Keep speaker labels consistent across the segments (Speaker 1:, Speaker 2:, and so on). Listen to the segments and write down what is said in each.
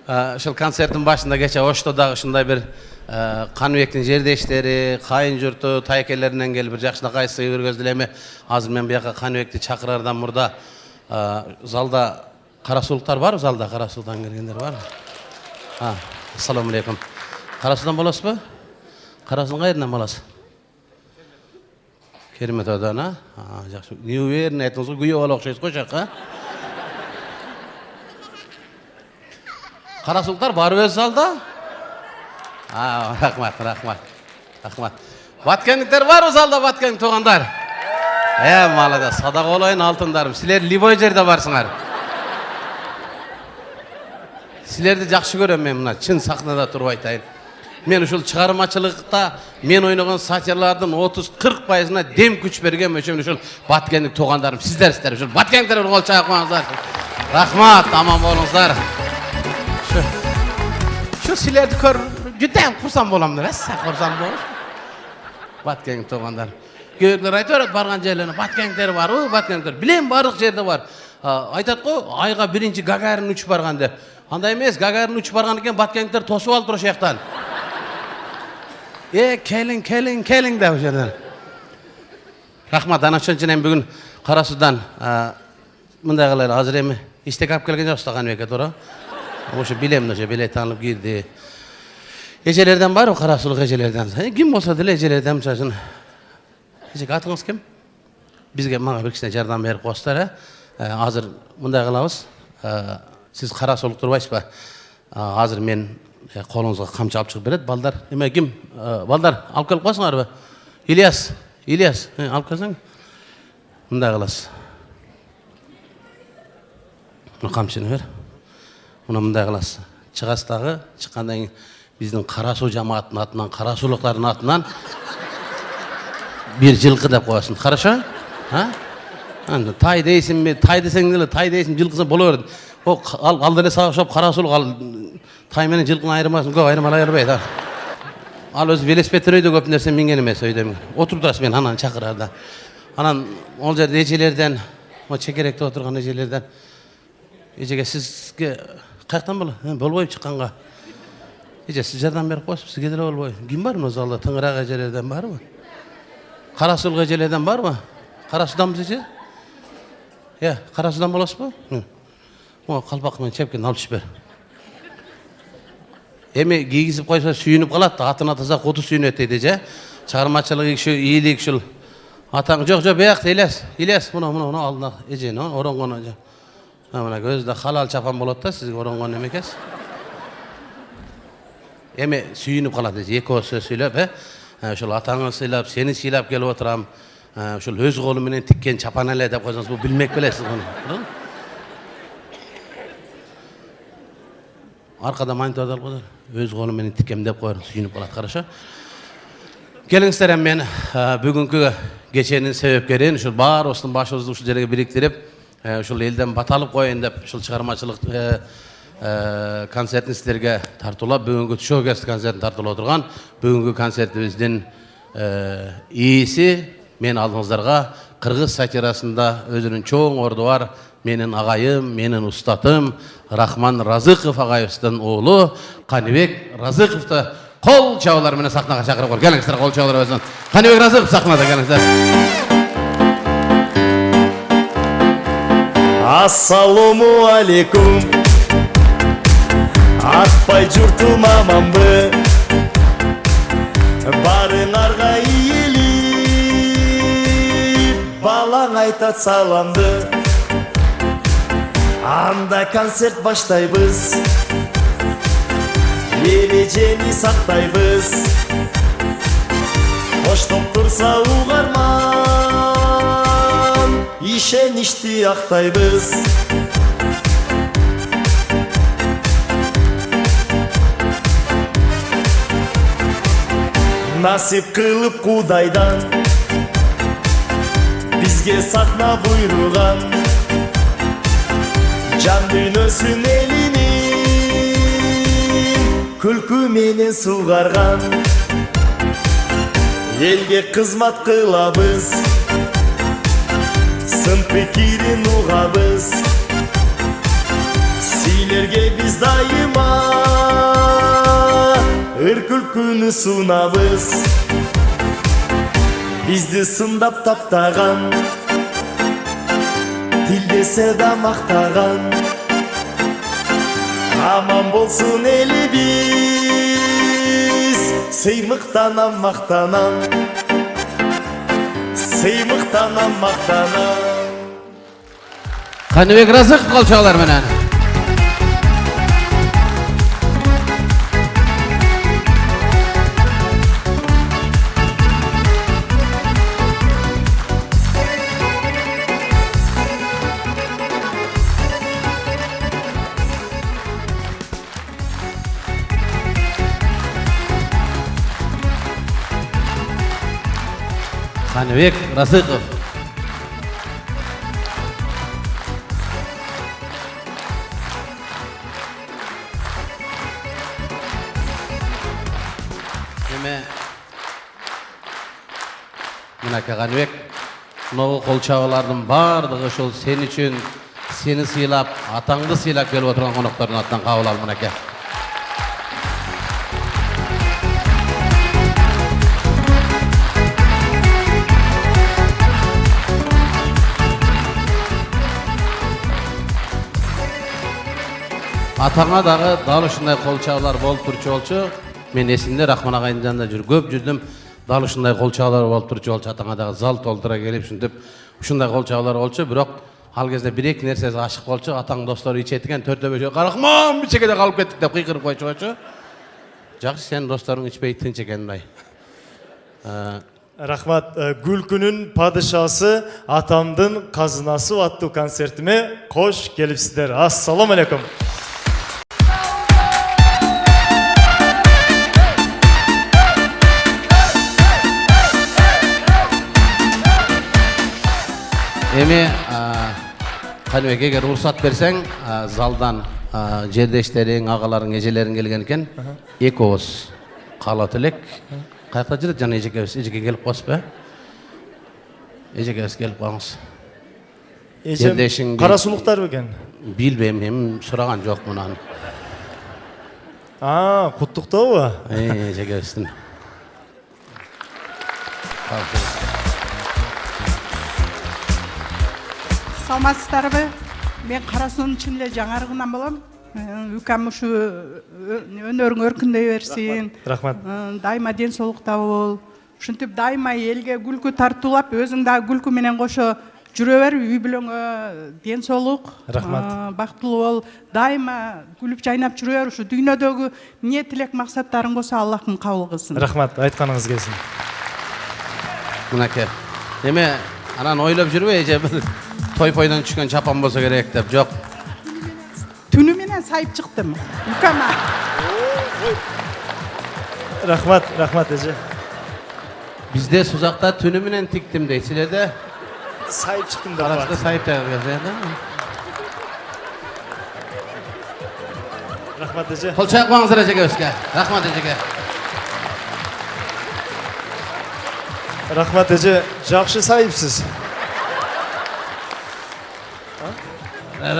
Speaker 1: Ошол концерттин башында кече Оштодагы ушундай бир Каныбектин жердештери, кайын журту, тайкелеринен келип бир жакшынакай сый көргөздү эле. Эми азыр мен буяка Каныбекти чакырардан мурда залда карасулуктар барбы? Залда карасулуктан келгендер барбы? Ассаламу алейкум. Карасулдан болосузбу? Карасулдун кайеринен болосуз? Керемет одан, жакшы. Не уверен айтыңыз го, күйөө бала окшойсуз го жака. Карасулуктар барбы өз залда? Рахмат. Баткендиктер барбы залда, баткендик туугандар? Молодец, садак болоюн алтындарым. Силер любой жерде барсыңар. Силерди жакшы көрөм мен мына чын сахнада туруп айтайын. Мен ушул чыгармачылыкта мен ойногон сатирлардын 30-40%-на дем күч берген өчөн ушул баткендик туугандарым сиздерсиздер. Ушул баткендиктер кол чаап коюңуздар. Рахмат, аман болуңуздар. Şu silerdi kör, cüden kursam bolam da, kursam bolam. Batkendik tуугандар. Көйөклөр айтып барган жерлерine баткендиктер бар, баткендиктер. Билем барлык жерде бар. Айтат го, айга биринчи Гагарин учуп барган деп. Андай эмес, Гагарин учуп барган экен, баткендиктер тосуп алып туруш жактан. Келиң деп ошерден. Рахмат, ана үчүн эми бүгүн Карасуудан мындай кылайлы, азыр эми иштек алып келген жоксуз Каныбекке туура. Ошо билем, ошо билет таанып кирди. Эжелерден барбы, карасулук эжелерден? Ким болсо деле эжелерден мисалы. Эжек атыңыз ким? Бизге мага бир кичине жардам берип коесуздар, Азыр мындай кылабыз. Сиз карасулук турбайсызбы? Азыр мен колуңузга камчы алып чыгып берет, балдар. Эме ким? Балдар, алып келип коесуңарбы? Ильяс, алып келсең. Мындай кыласыз. Камчыны бер. Мына мындай кыласыз. Чыгасыз дагы, чыккандан кийин биздин Карасуу жамааттын атынан, карасулуктардын атынан бир жылкы деп коесуң. Хорошо? Тай дейсиңби? Тай десең деле, тай дейсиң, жылкысы боло берет. Ал деле сага окшоп карасулук ал тай менен жылкыны айырмасын, көп айырмалай бербейт. Ал өзү велосипед өйдө көп нерсе минген эмес өйдө. Отуруп турасыз, мен анан чакырарда. Анан ол жерде эжелерден, чекеректе отурган эжелерден эжеге сизге каяктан болбойбу чыкканга? Эже сиз жардам берип коесуз, сизге деле болбойбу. Ким бар мына залда? Тыңыраак эжелерден барбы? Карасулук эжелерден барбы? Карасууданбы эже? Карасуудан болосузбу? Калпак менен чепкени алып түшүп бер. Эми кийгизип койсо сүйүнүп калат, атына таза куту сүйүнөт дейт эже. Чыгармачылык иши, ийгилик ушул. Атаң жок, биякта Ильяс, мына алдына эжени оронгону. Мына көзүдө халал чапан болот да, сизге оронгон эмекес. Эми сүйүнүп калат эже, эки ооз сөз сүйлөп, ушул атаңы сыйлап, сени сыйлап келип отурам. Ушул өз колу менен тиккен чапан эле деп койсоңуз, бул билмек белесиз муну. Аркада мониторду алып коюңуз. Өз колу менен тиккем деп коюң, сүйүнүп калат, хорошо? Келиңиздер, мен бүгүнкү кеченин себепкерин ушул баарыбыздын башыбызды ушул жерге бириктирип, ушул элден баталып коюн деп ушул чыгармачылык концертин силерге тартуулап, бүгүнкү шоу-кест концертин тартуулап отурган бүгүнкү концертибиздин ээси мен алдыңыздарга кыргыз сатирасында өзүнүн чоң орду бар менин агайым, менин устатым Рахман Разыков агайыбыздын уулу Каныбек Разыковду кол чабуулар менен сахнага чакырып кор. Келиңиздер, кол чабуулар өзүн. Каныбек Разыков сахнада, келиңиздер.
Speaker 2: Ассаламу алейкум. Атпай журтум аманбы, барыңарга ийилип, балаң айтат саламды. Анда концерт баштайбыз, эрежени сактайбыз. Коштоп турса угарман, ишеничти актайбыз. Насип кылып Кудайдан бизге сахна буйруган, жан дүйнөсүн элинин күлкү менен сугарган. Элге кызмат кылабыз, сын пикирин угабыз, силерге biz dayıma Ürkülkünü sunabız Bizdi sındap taptağan Tildese da maqtağan Aman bolsun elimiz Sıymıqtanan maqtanan Sıymıqtanan maqtanan
Speaker 1: Qanibek Razıqov qolchoqlar menен. Qanibek Razıqov. Mınaka Qanibek, noğu kolçağılardın bardığı şol sen üçün seni sıylap, atаңды sıylap gelip oturan konukların attan qabul al Mınaka. Atаңа дағы дал ушундай колчаалар болуп турчу болчу. Мен эсимде Рахман агайдын жанында жүрүп көп жүрдүм. Дал ушундай колчаалар болуп турчу болчу. Атаңа дагы зал толтура келип ушинтип ушундай колчаалар болчу. Бирок ал кезде бир-эки нерсеге ашык болчу. Атаң достору ичет экен, төртөө-бешөө "Каракман, бичекеде калып кеттик" деп кыйкырып койчу болчу. Жакшы, сен досторуң ичпей тынч экен бай.
Speaker 2: Рахмат, Гүлкүнүн падышасы атамдын казынасы аттуу концертиме кош келипсиздер. Ассаламу алейкум.
Speaker 1: Эми Qanibek, эгер уруксат берсең, залдан жердештериң, агаларың, эжелериң келген экен. Эки ооз каалап элек. Каяқта жүрөт жана эжекебиз? Эжеке келип коесузбу? Эжекебиз келип коңуз.
Speaker 2: Эжем кара сулуктар бекен?
Speaker 1: Билбейм, мен сураган жокмун аны.
Speaker 2: Куттуктообу?
Speaker 1: Эжекебиздин.
Speaker 3: Саламатсыздарбы? Мен Карасуунун ичинде жаңарыгынан болом. Үкам ушу өнөрүң өркүндөй берсин.
Speaker 2: Рахмат.
Speaker 3: Дайыма ден соолукта бол. Ушинтип дайыма элге күлкү тартуулап, өзүң дагы күлкү менен кошо жүрө бер, үй бүлөңө ден соолук.
Speaker 2: Рахмат.
Speaker 3: Бактылуу бол. Дайыма күлүп жайнап жүрө бер. Ушу дүйнөдөгү эмне тилек максаттарың болсо Аллахым кабыл кылсын.
Speaker 2: Рахмат, айтканыңыз келсин.
Speaker 1: Мынаке. Эме анан ойлоп жүрбөй, эже той-пойдон түшкөн чапан болсо керек деп. Жок.
Speaker 3: Түнү менен сайып чыктым. Үкама.
Speaker 2: Рахмат эже.
Speaker 1: Бизде Сузакта түнү менен тиктим дейсилер да.
Speaker 2: Сайып чыктым деп
Speaker 1: Карашта
Speaker 2: бар.
Speaker 1: сайып да.
Speaker 2: Рахмат эже.
Speaker 1: Кол чакпаңыздар эжекебизге. Рахмат эжеге.
Speaker 2: Рахмат эже, жакшы сайыпсыз.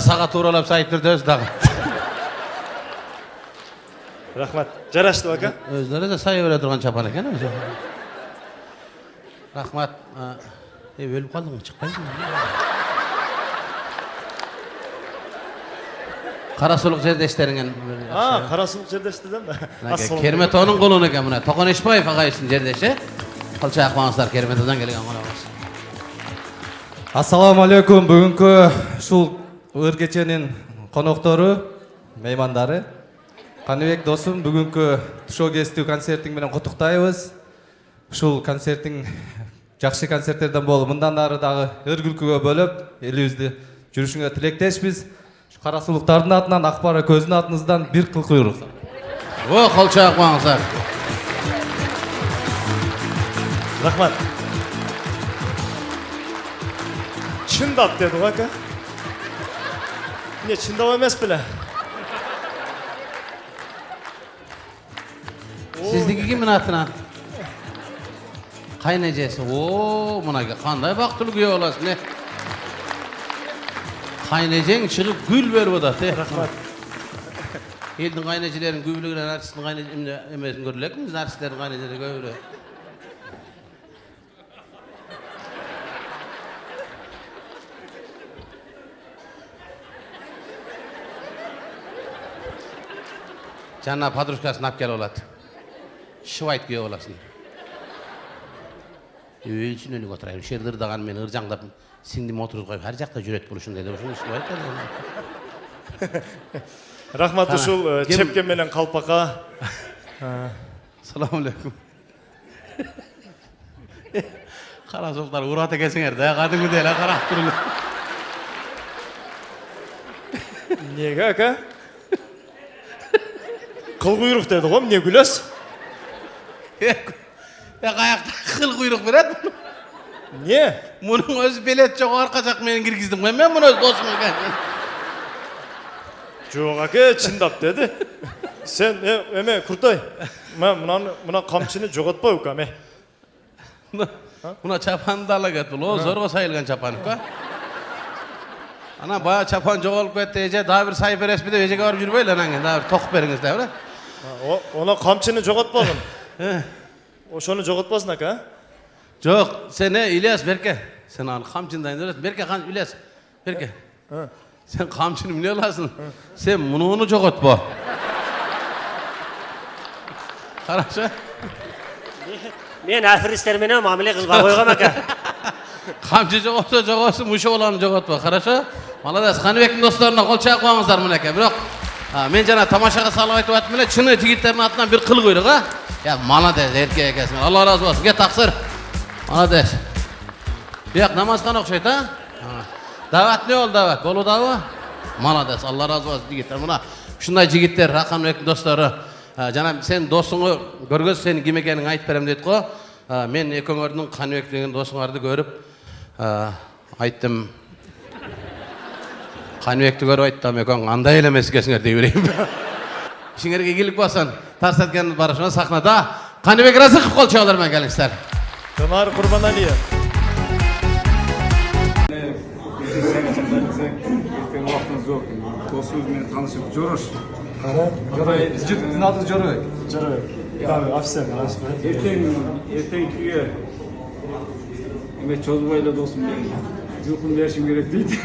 Speaker 1: Сага тууралап сайып турду өзү дагы.
Speaker 2: Рахмат. Жарашты ака.
Speaker 1: Өзлөрү да сайып бере турган чапан экен өзү. Рахмат. Өлүп калдың, чыкпайсың. Карасулук жердештериңен.
Speaker 2: Карасулук жердешти да.
Speaker 1: Керметоонун колуну экен мына. Токон Ишбаев агайыбыздын жердеши. Кол чакпаңыздар, Керметодон келген коногубуз.
Speaker 4: Ассаламу алейкум. Бүгүнкү ушул ыр кеченин коноктору, меймандары. Qanibek досум, бүгүнкү шоу кестүү концертиң менен куттуктайбыз. Ушул концертиң жакшы концерттерден болуп, мындан ары дагы ыр күлкүгө бөлөп, элибизди жүрүшүңө тилектешпиз. Карасулуктардын атынан, Акбара көзүнүн атыңыздан бир кыл куйрук.
Speaker 1: Кол чакпаңыздар.
Speaker 2: Рахмат. Чындап деди ака. Не чындап эмес беле?
Speaker 1: Сиздики кимдин атынан? Кайнежеси. Мына кандай бактылуу күйөө болосуң, не? Кайнежең чыгып гүл берип атат,
Speaker 2: Рахмат.
Speaker 1: Elдің qaynaçilerin köpülüğüne artistin emesini görülek mi? Biz artistlerin qaynaçileri köpülüğü. Canına padruşkasını ap gel olat. Şıvayt göğe olasın. Ölçün önüne oturayım. Şerdir dağın meni ırjаңдап сиңдим отырып коюп ар жакта жүрөт болушун деди. Ошону шывайт.
Speaker 2: Рахмат ушул чепке менен калпакка.
Speaker 1: Салам алейкум. Кара соктар урат экенсиңер да, кадимгидей эле карап туруңар.
Speaker 2: Неге ака? Кыл куйрук деди го, эмне күлөсүз?
Speaker 1: Каякта кыл куйрук берет.
Speaker 2: Не?
Speaker 1: Мунун өзү билет жок, арка жак менен киргиздим го. Мен муну өз досум экен.
Speaker 2: Жок ака, чындап деди. Сен эме Куртай, мына камчыны жоготпойбук эме.
Speaker 1: Мына чапанды ала кет бул. О, зорго сайылган чапан ка. Ана бая чапан жоголуп кетти, эже дагы бир сайып бересизби деп эжеге барып жүрбөйлү анан кийин дагы бир токуп бериңиз да, бир.
Speaker 2: Она камчыны жоготпогун. Ошону жоготпосун ака.
Speaker 1: Жок, сен İlyas берке. Sen аны камчындайын бересиң. Берке İlyas. Берке. Sen камчыны эмне аласың? Sen муну жоготпо. Хорошо?
Speaker 5: Men afirisler menен мамиле кылбай койгом ака.
Speaker 1: Камчы жоготсо жогосун, мушу баланы жоготпо. Хорошо? Молодец. Каныбектин досторуна кол чаап коюңуздар мынакей. Бирок мен жана тамашага салып айтып атам эле, чыны жигиттердин атынан бир кыл куйрук, а? Ya молодец, эркек экенсиң. Алла разы болсун. Кет таксыр. Молодец. Бияк намазкана окшойт, а? Дават не болду, дават? Болуудабы? Молодец. Алла разы болсун жигиттер. Мына ушундай жигиттер, Раканбектин достору. Жана сен досуңу көргөз, сенин ким экениңди айтып берем дейт го. Мен экөөңөрдүн Каныбек деген досуңарды көрүп айттым. Каныбекти көрүп айттым, экөөң андай эле эмес экенсиңер дей берейин. İşinlerge gelip basan, tars etken barışına sahnada Kanıbek Razıkov kol çağlarına gelingsizler.
Speaker 2: Тынар Курбаналиев.
Speaker 6: Ертең уақытыңыз жоқ. Досыңызбен танышып жүріш.
Speaker 4: Жігіттің аты Жорабек.
Speaker 2: Жорабек. Офицер.
Speaker 6: Ертең күйе эме чозбайлы досым жуқын беришим керек дейді.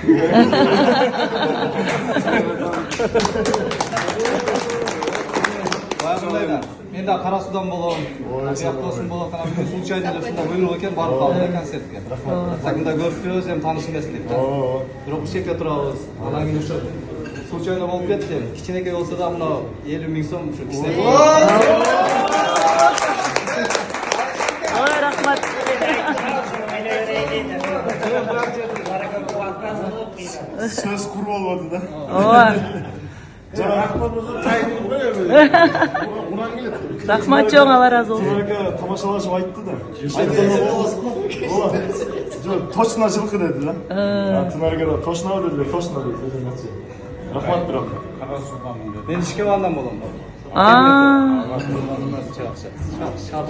Speaker 4: Мен да Кара Судан болом. Аяк досум болот, анан бүгүн случайно эле ушунда буйрук экен, барып калдым концертке. Такында көрүппүз, эми таанышым келсин деп. Бирок бул жерге турабыз. Анан кийин ушу случайно болуп кетти. Кичинекей болсо да мына 50 000 сом ушу кичине.
Speaker 5: Ой, рахмат.
Speaker 2: Söz kur olmadı da.
Speaker 3: Ооба. Рахмат чоң, Алла разы болсун.
Speaker 2: Тынарга тамашалашып айтты да. Точно жылкы деди да. Тынарга да точно деди, точно деди. Рахмат бирок.
Speaker 4: Мен ишке баргандан болом.
Speaker 3: Аа.
Speaker 4: Шап